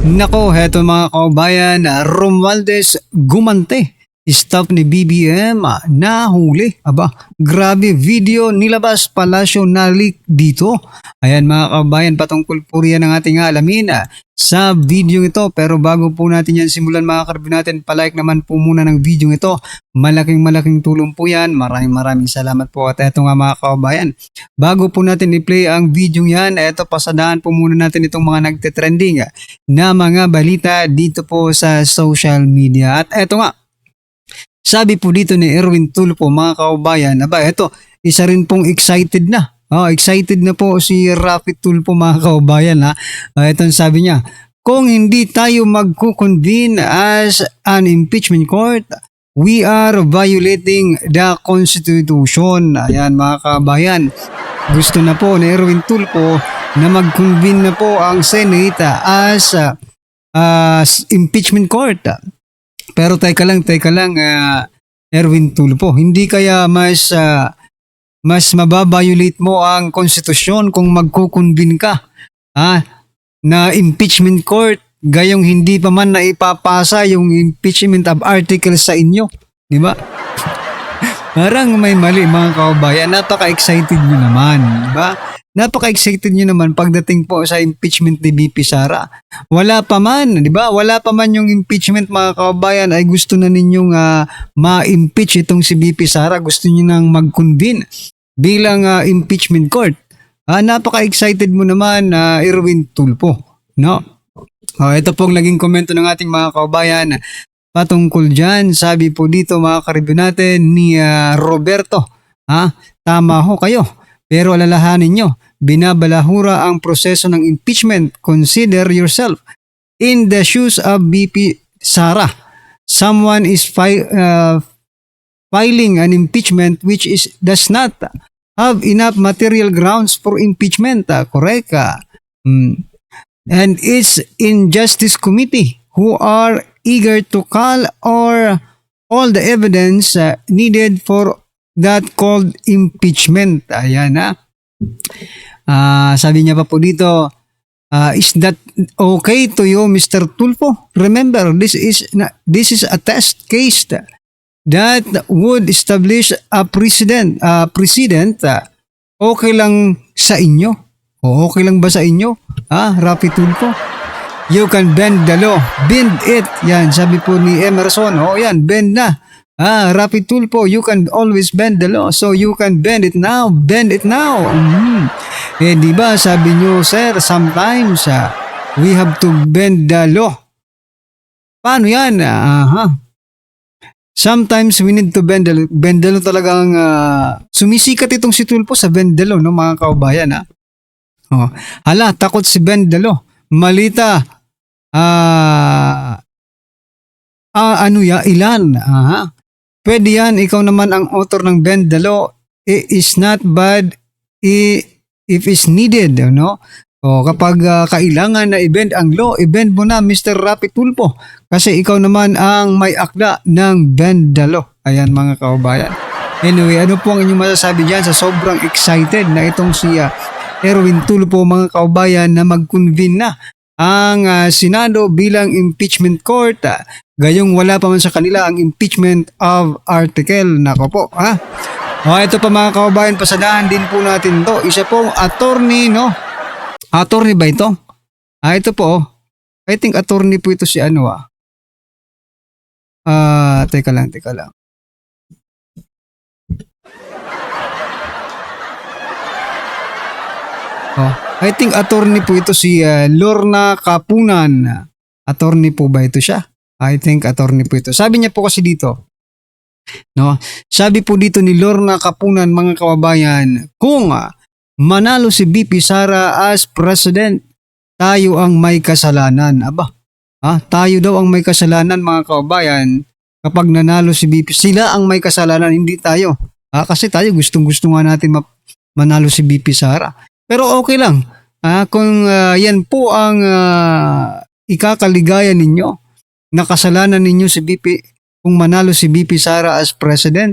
Nako, heto mga kaubayan, Romualdez Gumante, staff ni BBM, nahuli. Aba, grabe video nilabas, palasyo na leak dito. Ayan mga kaubayan, patungkol po riyan ang ating alamin sa video ito. Pero bago po natin yan simulan mga karbi natin, palike naman po muna ng video ito. Malaking tulong po yan. Maraming salamat po. At eto nga mga kaubayan, bago po natin i-play ang video yan, eto pasadaan po muna natin itong mga nagte-trending na mga balita dito po sa social media. At eto nga, sabi po dito ni Erwin Tulfo mga kaubayan, aba eto, isa rin pong excited na. Excited na po si Rafi Tulfo mga kaubayan ha. Ito sabi niya, kung hindi tayo magkukonvene as an impeachment court, we are violating the Constitution. Ayan mga kaubayan, gusto na po ni Erwin Tulfo na mag-convene na po ang Senate as impeachment court. Pero teka lang Erwin Tulfo, hindi kaya mas mababiolate mo ang konstitusyon kung magkukonvene ka na impeachment court gayong hindi pa man naipapasa yung impeachment of articles sa inyo, di ba? Parang may mali mga kaubayan. Napaka-excited nyo naman, di ba? Napaka-excited nyo naman pagdating po sa impeachment ni BP Sara. Wala pa man, di ba? Wala pa man yung impeachment mga kaubayan ay gusto na ninyong ma-impeach itong si BP Sara. Gusto nyo nang mag-convene bilang impeachment court. Napaka-excited mo naman Erwin Tulfo, no? Ito pong naging komento ng ating mga kaubayan patungkol dyan. Sabi po dito mga karibyo natin ni Roberto, tama ho kayo. Pero alalahanin nyo, binabalahura ang proseso ng impeachment. Consider yourself in the shoes of BP Sara. Someone is filing an impeachment which does not have enough material grounds for impeachment. Correct? And it's Injustice Committee who are eager to call or all the evidence needed for that called impeachment. Ayan sabi niya pa po dito, is that okay to you, Mr. Tulfo? Remember, this is a test case that would establish a precedent. Okay lang sa inyo? O okay lang ba sa inyo? Rafi Tulfo? You can bend the law. Bend it. Yan, sabi po ni Emerson. Yan, bend na. Rafi Tulfo, you can always bend the law. So you can bend it now. Bend it now. Di ba, sabi nyo, sir, sometimes we have to bend the law. Paano yan? Sometimes we need to bend the law. Bend the law talagang sumisikat itong si Tulfo sa bend the law, no, mga kaubayan. Takot si bend the law. Malita. Ilan? Pwede yan, ikaw naman ang author ng bend the law. It is not bad if it's needed, no? Kapag kailangan na i-bend ang law, i-bend mo na, Mr. Rafi Tulfo. Kasi ikaw naman ang may akda ng bend the law. Ayan mga kaubayan. Anyway, ano po ang inyong masasabi dyan sa sobrang excited na itong si Erwin Tulfo mga kaubayan na mag-convene na ang Senado bilang impeachment court. Gayong wala pa man sa kanila ang impeachment of article. Nako po, ito pa mga kaubayan, pasadahan din po natin to. Isa pong attorney, no? Attorney ba ito? Ito po, I think attorney po ito si teka lang. I think attorney po ito si Lorna Kapunan. Attorney po ba ito siya? I think attorney po ito. Sabi niya po kasi dito, no? Sabi po dito ni Lorna Kapunan mga kababayan, kung manalo si BP Sara as president, tayo ang may kasalanan. Tayo daw ang may kasalanan mga kababayan kapag nanalo si BP. Sila ang may kasalanan, hindi tayo. Kasi tayo gustong-gusto nga natin manalo si BP Sara. Pero okay lang. Kung yan po ang ikakaligaya ninyo, nakasalanan ninyo si BP, kung manalo si BP Sara as president,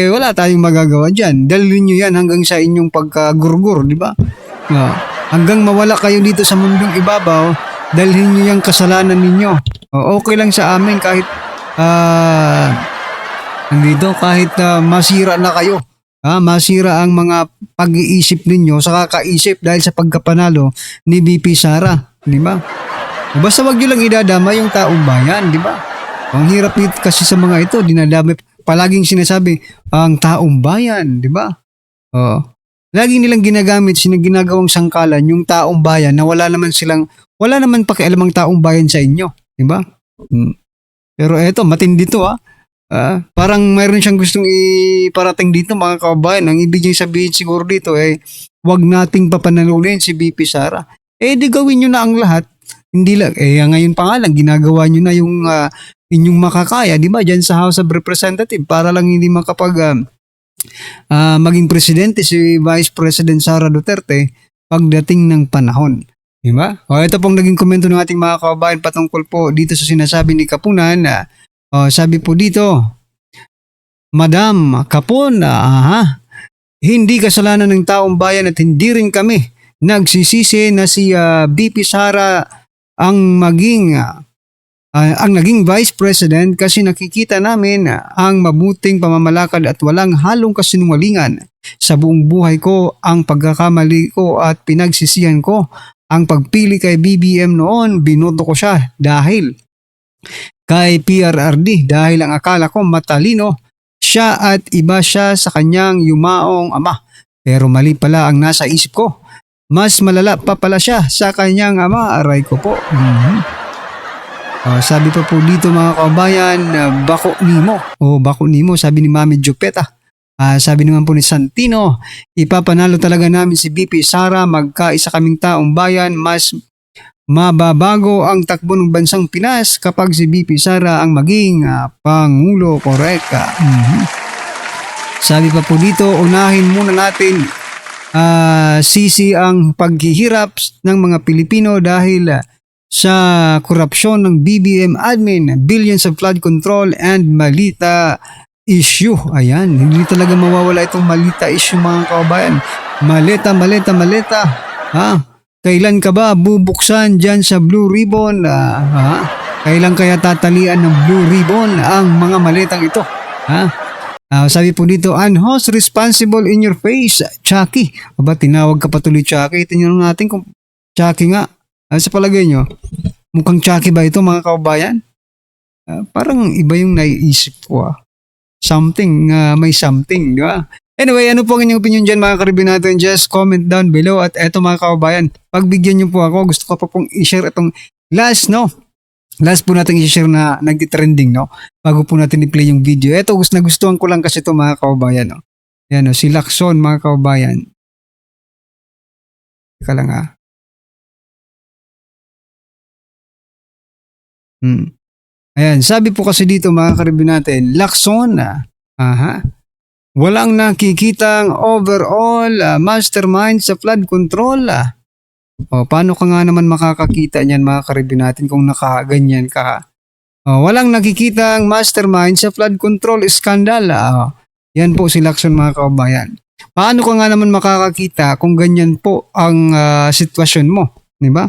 wala tayong magagawa dyan. Dalhin nyo yan hanggang sa inyong pagkagurgur, di ba? Hanggang mawala kayo dito sa mundong ibabaw, dalhin nyo yung kasalanan ninyo. Okay lang sa amin kahit kahit masira na kayo. Masira ang mga pag-iisip ninyo sa kakaisip dahil sa pagkapanalo ni VP Sara, di ba? Basta wag nyo lang idadama yung taong bayan, di ba? Ang hirap kasi sa mga ito, dinadami, palaging sinasabi, ang taong bayan, di ba? Oo. Lagi nilang ginagamit, ginagawang sangkalan yung taong bayan na wala naman pakialam ang taong bayan sa inyo, di ba? Pero eto, matindi to parang mayroon siyang gustong iparating dito mga kababayan. Ang ibig niya sabihin siguro dito wag nating papanalunin si VP Sara. Di gawin nyo na ang lahat. Hindi lang, ngayon pa nga lang, ginagawa nyo na yung inyong makakaya, di ba, dyan sa House of Representatives para lang hindi maging presidente si Vice President Sara Duterte pagdating ng panahon. Di ba? Ito pong naging komento ng ating mga kababayan patungkol po dito sa sinasabi ni Kapunan. Sabi po dito, Madam Kapun, hindi kasalanan ng taong bayan at hindi rin kami nagsisisi na si VP Sara ang naging Vice President kasi nakikita namin ang mabuting pamamalakad at walang halong kasinungalingan. Sa buong buhay ko, ang pagkakamali ko at pinagsisihan ko ang pagpili kay BBM noon, binoto ko siya dahil kay PRRD dahil ang akala ko matalino siya at iba siya sa kanyang yumaong ama. Pero mali pala ang nasa isip ko. Mas malala pa pala siya sa kanyang ama, aray ko po. Sabi pa po dito mga kabayan, Bako Nimo, sabi ni Mami Jupeta. Sabi naman po ni Santino, ipapanalo talaga namin si VP Sara, magkaisa kaming taong bayan, mas mababago ang takbo ng bansang Pinas kapag si VP Sara ang maging Pangulo, correct. Sabi pa po dito, unahin muna natin sisi ang paghihirap ng mga Pilipino dahil sa korupsyon ng BBM admin, billions of flood control and Malita issue. Ayan, hindi talaga mawawala itong Malita issue mga kababayan. Maleta. Kailan ka ba bubuksan dyan sa Blue Ribbon? Kailan kaya tatalian ng Blue Ribbon ang mga maletang ito? Sabi po dito, unhost responsible in your face, Chucky. Tinawag ka pa tuloy Chucky. Tingnan natin kung Chucky nga. Sa palagay nyo, mukhang Chucky ba ito mga kababayan? Parang iba yung naiisip ko. Something, may something, di ba? Anyway, ano po ang inyong opinion dyan mga karibin natin? Just comment down below. At eto mga kababayan, pagbigyan nyo po ako, gusto ko pa pong i-share itong last po natin i-share na nag-trending, no? Bago po natin i-play yung video. Ito, nagustuhan ko lang kasi ito mga kababayan, no? Yan, no? Si Lacson, mga kababayan. Teka lang, Ayan, sabi po kasi dito mga karibin natin, Lacson, walang nakikitang overall mastermind sa flood control. Paano ka nga naman makakakita niyan mga karibin natin kung nakaganyan ka? Walang nakikitang mastermind sa flood control scandal. Yan po si Lacson mga kababayan. Paano ka nga naman makakakita kung ganyan po ang sitwasyon mo? Diba?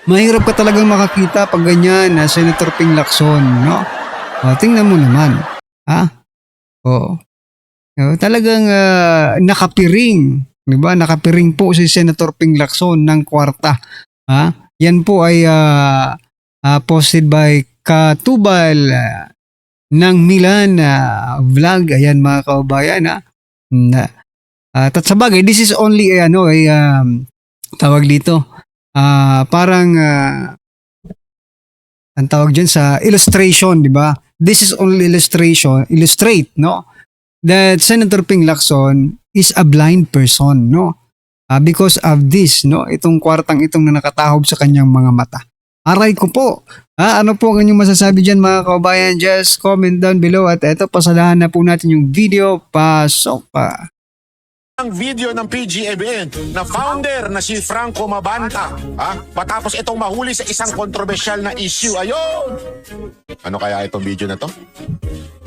Mahirap ka talagang makakita pag ganyan na Senator Ping Lacson, no? Tingnan mo naman. Talagang nakapiring. Diba? Nakapiring po si Senator Ping Lacson ng kwarta. Yan po ay posted by Katubal ng Milan vlog. Ayan mga kababayan. At sa bagay, this is only tawag dito. Parang ang tawag dyan sa illustration, di ba? This is only illustrate, no? That Senator Ping Lacson is a blind person, no? Because of this, no? Itong kwartang itong na nakatahob sa kanyang mga mata. Aray ko po. Ano po ang inyong masasabi dyan mga kababayan? Just comment down below at eto, pasalahan na po natin yung video. Pasok pa. Ang video ng PGBM na founder na si Franco Mabanta, matapos itong mahuli sa isang kontrobersyal na issue. Ayun! Ano kaya itong video na to?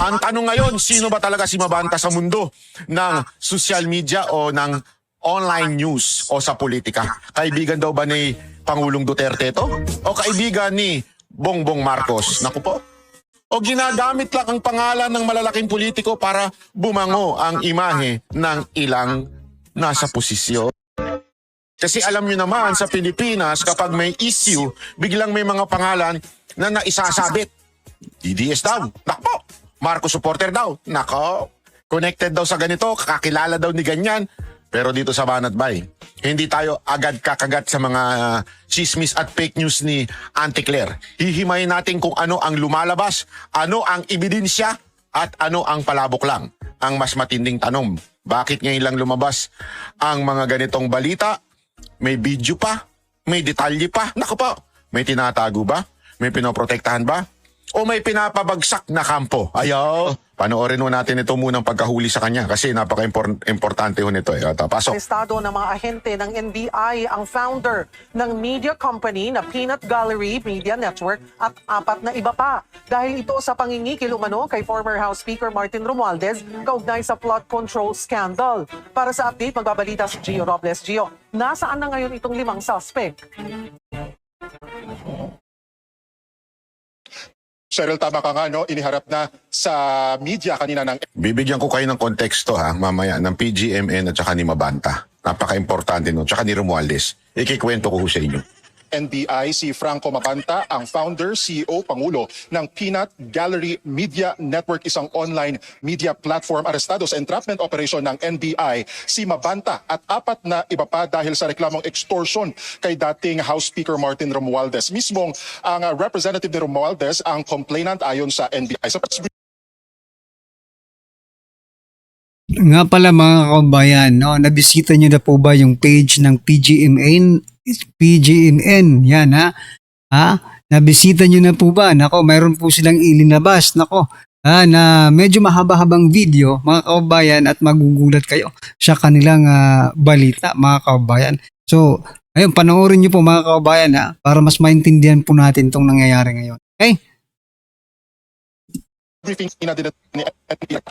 Ang tanong ngayon, sino ba talaga si Mabanta sa mundo ng social media o ng online news o sa politika? Kaibigan daw ba ni Pangulong Duterte ito? O kaibigan ni Bongbong Marcos? Naku po. O ginagamit lang ang pangalan ng malalaking politiko para bumango ang imahe ng ilang nasa posisyon? Kasi alam nyo naman sa Pilipinas, kapag may issue, biglang may mga pangalan na naisasabit. DDS daw, nako. Marcos supporter daw, nako. Connected daw sa ganito, kakilala daw ni ganyan. Pero dito sa Banat Bay, hindi tayo agad kakagat sa mga chismis at fake news ni Auntie Claire. Hihimayin natin kung ano ang lumalabas, ano ang ebidensya, at ano ang palabok lang. Ang mas matinding tanong, bakit ngayon lang lumabas ang mga ganitong balita? May video pa? May detalye pa? Naku po, may tinatago ba? May pinoprotektahan ba? O may pinapabagsak na kampo? Ayaw. Panoorin mo natin ito munang pagkahuli sa kanya kasi napaka-importante ho nito. Pasok. Estado ng mga ahente ng NBI ang founder ng media company na Peanut Gallery Media Network at 4 na iba pa. Dahil ito sa pangingikil umano kay former House Speaker Martin Romualdez kaugnay sa flood control scandal. Para sa update, magbabalita si Gio Robles. Gio, nasaan na ngayon itong 5 suspect? Cheryl, tama ka nga, no? Iniharap na sa media kanina ng Bibigyan ko kayo ng konteksto mamaya ng PGMN at saka ni Mabanta. Napaka-importante nun. Tsaka ni Romualdez. Ikikwento ko sa inyo. NBI si Franco Mabanta, ang founder, CEO, Pangulo ng Peanut Gallery Media Network, isang online media platform. Arestado sa entrapment operation ng NBI si Mabanta at 4 na iba pa dahil sa reklamong extortion kay dating House Speaker Martin Romualdez. Mismong ang representative ni Romualdez ang complainant ayon sa NBI. Sa press Nga pala mga kabayan, no, nabisita nyo na po ba yung page ng PGMN? PGMN, yan ha? Nabisita nyo na po ba? Nako, mayroon po silang ilinabas, nako, na medyo mahaba-habang video, mga kabayan, at magugulat kayo sa kanilang balita, mga kabayan. So, ayun, panoorin nyo po mga kabayan para mas maintindihan po natin itong nangyayari ngayon. Okay? briefing na din ni NBI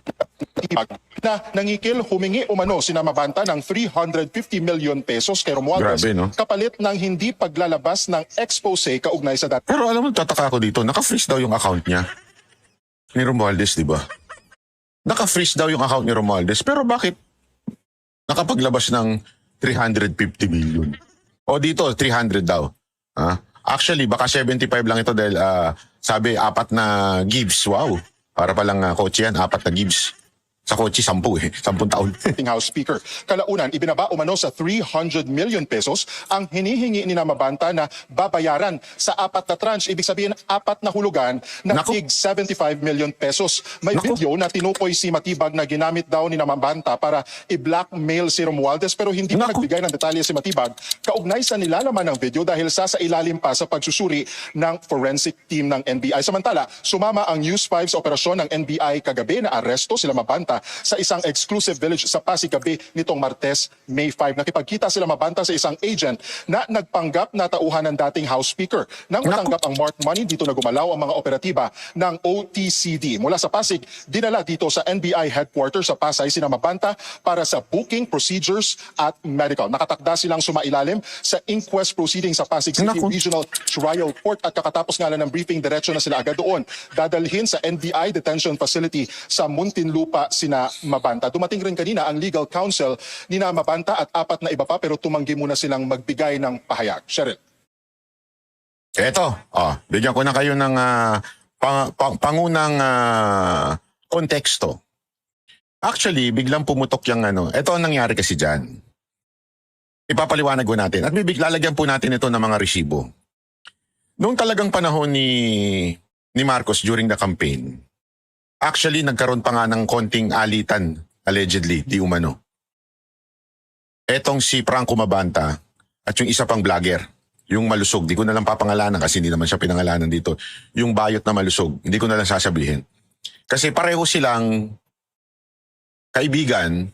na nangikil humingi umano sina Mabanta ng 350 million pesos kay Romualdez Grabe, no? kapalit ng hindi paglalabas ng expose kaugnay sa dati. Pero alam mo, tataka ako dito, naka-freeze daw yung account niya. Ni Romualdez, di ba? Naka-freeze daw yung account ni Romualdez, pero bakit nakapaglabas ng 350 million? O dito, 300 daw. Actually, baka 75 lang ito dahil sabi, 4 na Gibbs. Wow. Para palang kotse yan, 4 na Gibbs. Sa kotse, 10 taon. House Speaker. Kalaunan, ibinaba umano sa 300 million pesos ang hinihingi ni Mabanta na babayaran sa 4 na tranche. Ibig sabihin, 4 na hulugan na Naku. tig 75 million pesos. May Naku. video na tinukoy si Matibag na ginamit daw ni Mabanta para i-blackmail si Romualdez pero hindi pa Naku. nagbigay ng detalye si Matibag kaugnay sa nilalaman ng video dahil sa ilalim pa sa pagsusuri ng forensic team ng NBI. Samantala, sumama ang News 5 sa operasyon ng NBI kagabi na aresto sila Mabanta sa isang exclusive village sa Pasig gabi nitong Martes, May 5. Nakipagkita sila Mabanta sa isang agent na nagpanggap na tauhan ng dating House Speaker. Nang matanggap ang marked money, dito na gumalaw ang mga operatiba ng OTCD. Mula sa Pasig, dinala dito sa NBI headquarters sa Pasay sina Mabanta para sa booking, procedures at medical. Nakatakda silang sumailalim sa inquest proceeding sa Pasig City Naku. Regional Trial Court at kakatapos nga lang ng briefing, diretso na sila agad doon. Dadalhin sa NBI detention facility sa Muntinlupa sina Mabanta. Dumating rin kanina ang legal counsel ni Mabanta at 4 na iba pa pero tumanggi muna silang magbigay ng pahayag. Cheryl. Eto, bigyan ko na kayo ng pangunang konteksto. Actually, biglang pumutok yung ito ang nangyari kasi dyan. Ipapaliwanag ko natin at lalagyan po natin ito ng mga resibo. Noong talagang panahon ni Marcos during the campaign, actually nagkaroon pa nga ng konting alitan, allegedly, di umano. Etong si Franco Mabanta at yung isa pang vlogger, yung malusog, di ko na lang papangalanan kasi hindi naman siya pinangalanan dito. Yung bayot na malusog, hindi ko na lang sasabihin. Kasi pareho silang kaibigan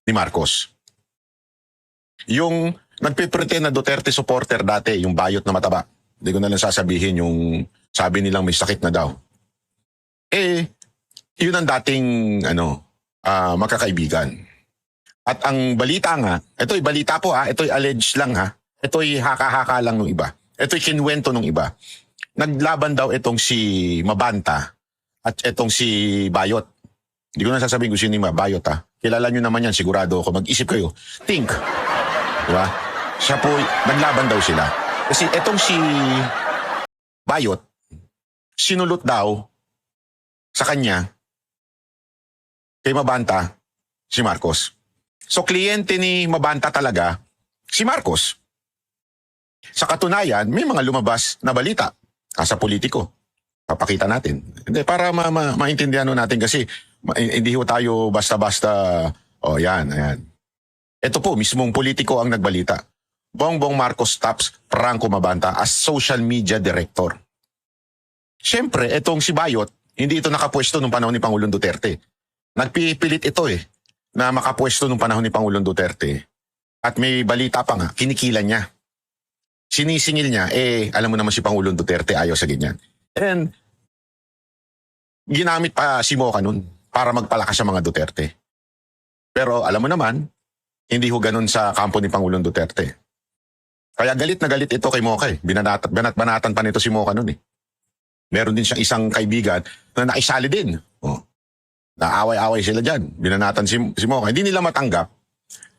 ni Marcos. Yung nagpipretend na Duterte supporter dati, yung bayot na mataba. Hindi ko na lang sasabihin yung sabi nilang may sakit na daw. Yun ang dating magkakaibigan. At ang balita nga, ito'y balita po ito'y alleged lang Ito'y haka-haka lang nung iba. Ito'y kinwento nung iba. Naglaban daw itong si Mabanta at itong si Bayot. Hindi ko na sasabihin kung sino yung Bayot ha. Kilala nyo naman yan, sigurado ako. Mag-isip kayo. Think. Diba? Siya po, naglaban daw sila. Kasi itong si Bayot, sinulot daw sa kanya kay Mabanta si Marcos. So kliyente ni Mabanta talaga si Marcos. Sa katunayan, may mga lumabas na balita sa politiko. Papakita natin. Hindi, para maintindihan natin kasi hindi ho tayo basta-basta, yan, ayan. Ito po, mismong politiko ang nagbalita. Bongbong Marcos stops Franco Mabanta as social media director. Siyempre, itong si Bayot, hindi ito nakapwesto nung panahon ni Pangulong Duterte. Nagpipilit ito na makapwesto nung panahon ni Pangulong Duterte. At may balita pa nga, kinikilan niya. Sinisingil niya, alam mo naman si Pangulong Duterte ayaw sa ganyan. And ginamit pa si Moca nun para magpalakas sa mga Duterte. Pero alam mo naman, hindi ho ganun sa kampo ni Pangulong Duterte. Kaya galit na galit ito kay Moca banatan pa nito si Moca nun Meron din siyang isang kaibigan na naisali din. Naaway-away sila dyan. Binanatan si Moca. Hindi nila matanggap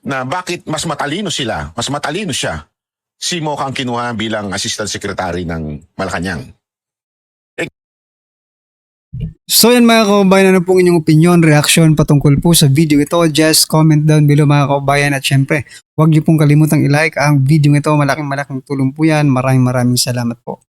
na bakit mas matalino siya. Si Moca ang kinuha bilang assistant secretary ng Malacanang. So yan mga kababayan, ano pong inyong opinion, reaction patungkol po sa video ito? Just comment down below mga kababayan, at syempre, huwag niyo pong kalimutang i-like ang video ito. Malaking tulong po yan. Maraming salamat po.